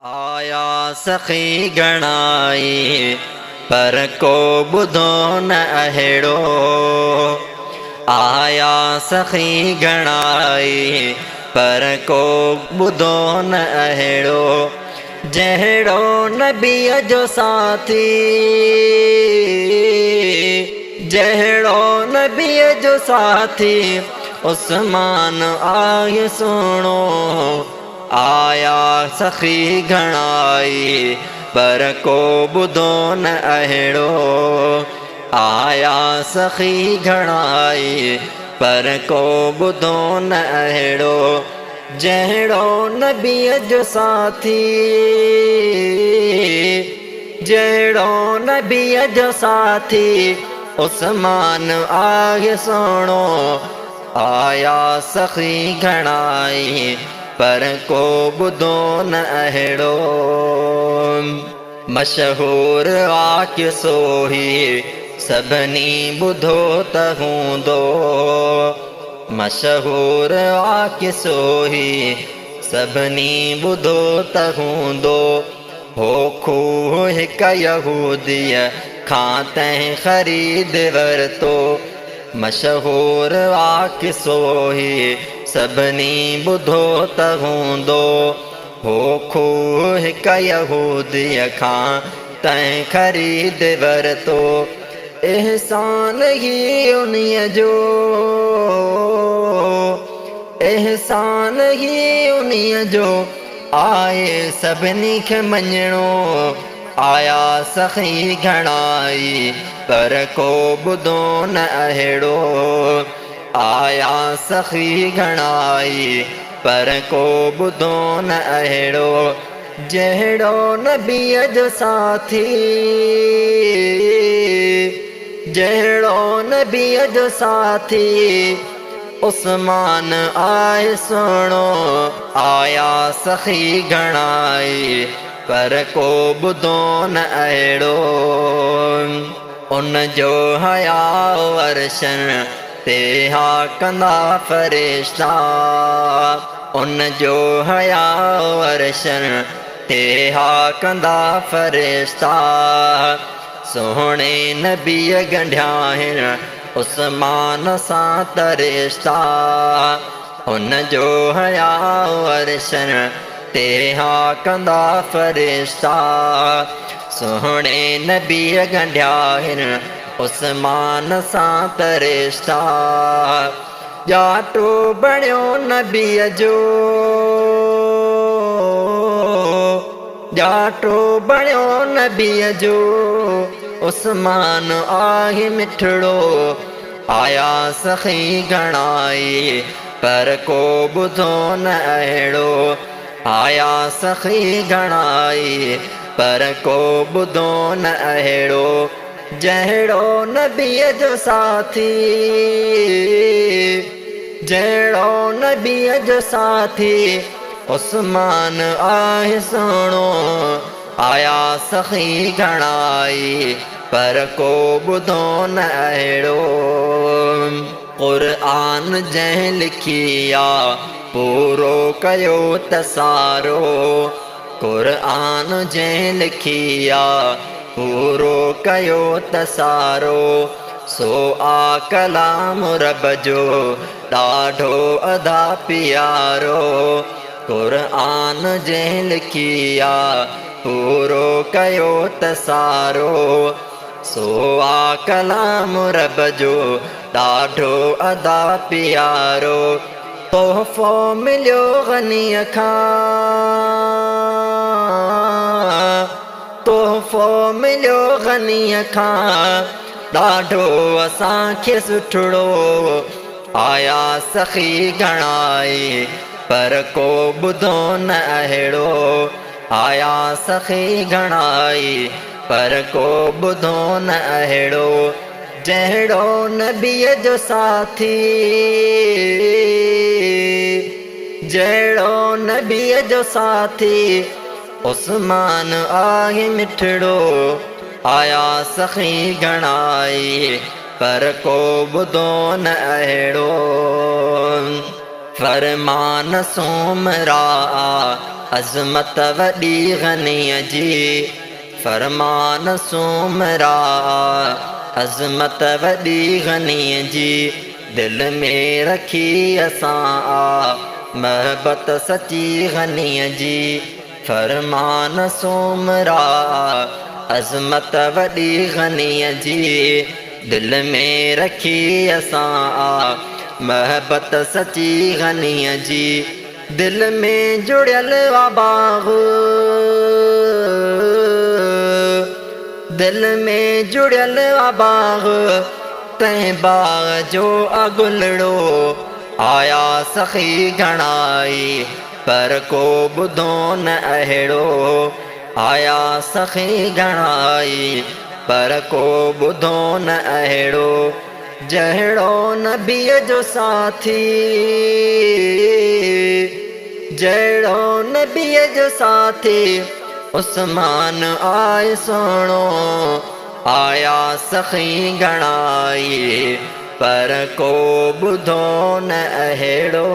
आया सखी घणाई पर को बुधो न अहिड़ो। आया सखी घणाई पर को बुधो न अहिड़ो। जहिड़ो नबीअ जो साथी, जहिड़ो नबीअ जो साथी उस्मान आहे सुहिणो। आया सखी घणाई पर को बुधो न अहिड़ो। आया सखी घणाई पर को बुधो न अहिड़ो। जहिड़ो नबीअ जो साथी, जहिड़ो नबीअ जो साथी उस्मान आहे सुहिणो। आया सखी घणाई पर को बुधो न अहिड़ो। मशहूर वाक़ियो सोही सभिनी ॿुधो त हूंदो। मशहूर वाक़ियो सोही सभिनी ॿुधो त हूंदो। हो खूह हिक यहूदीअ खां तंहिं ख़रीद वरितो। मशहूर वाक़ियो सोही सभिनी ॿुधो त हूंदो। हो खूह हिक यहूदीअ खां तंहिं ख़रीद वरितो। एहसान ही उन्हीअ जो, एहसान ही उन्हीअ जो आहे सभिनी खे मञिणो। आया सखी घणाई पर को बुधो न अहिड़ो। आया सखी घणाई पर को बुधो न अहिड़ो। जहिड़ो नबीअ जो साथी, जहिड़ो नबीअ जो साथी उस्मान आहे सुहिणो। आया सखी घणाई पर को बुधो न अहिड़ो। उन जो हया वर्षन ते हा कंदा फ़रिश्ता। उन जो हया वर्षन ते हा कंदा फ़रिश्ता। सोहिणे नबीअ ॻंढिया आहिनि उस्मान सां तरिश्ता। उन जो हया वर्षन ते हा कंदा फ़रिश्ता। सोहिणे नबीअ ॻंढिया आहिनि उस्मान सां तरिश्ता। ॼाटो बणियो नबीअ जो, ॼाटो बणियो नबीअ जो उस्मान आहे मिठड़ो। आया सखी घणाई पर को बुधो न अहिड़ो। आया सखी घणाई पर को बुधो न अहिड़ो। जहिड़ो नबीअ जो साथी, जहिड़ो नबीअ जो साथी उस्मान आहे सुहिणो। आया सखी घणाई पर को बुधो न अहिड़ो। क़ुर्आन जंहिं लिखी आ पूरो कयो त सारो। क़ुर्आन जंहिं लिखी आ पूरो कयो त सारो। सो आ कलाम रब जो ॾाढो अदा प्यारो। क़ुर्आन जंहिं लिखी आ पूरो कयो त सारो। सो आ कलाम रब जो ॾाढो अदा प्यारो। तोहफ़ो मिलियो ग़नीअ खां, तोहफ़ो मिलियो ग़नीअ खां ॾाढो असांखे सुठड़ो। आया सखी घणाई पर को बुधो न अहिड़ो। आया सखी घणाई पर को बुधो न अहिड़ो। जहिड़ो नबीअ जो साथी, जहिड़ो नबीअ जो साथी उस्मान आहे मिठड़ो। आया सखी घणाई पर को बुधो न अहिड़ो। फरमान सोमरा अज़मत वॾी ग़नीअ जी फरमान सुमरा अज़मत वॾी ग़नीअ जी दिल में रखी असां महबत सची ग़नीअ जी फरमान सुमरा अज़मत वॾी ग़नीअ जी दिल में रखी असां महबत सची ग़नीअ जी दिल में जुड़ियल बाग़ दिल में जुड़ियल बाग़ तंहिं बाग़ जो अगुलड़ो आया सखी घणाई पर को ॿुधो न अहिड़ो आया सखी घणाई पर को ॿुधो न अहिड़ो जहिड़ो नबीअ जो साथी जहिड़ो नबीअ जो साथी उस्मान आए सोणो आया सखी घणाई पर को ॿुधो न अहिड़ो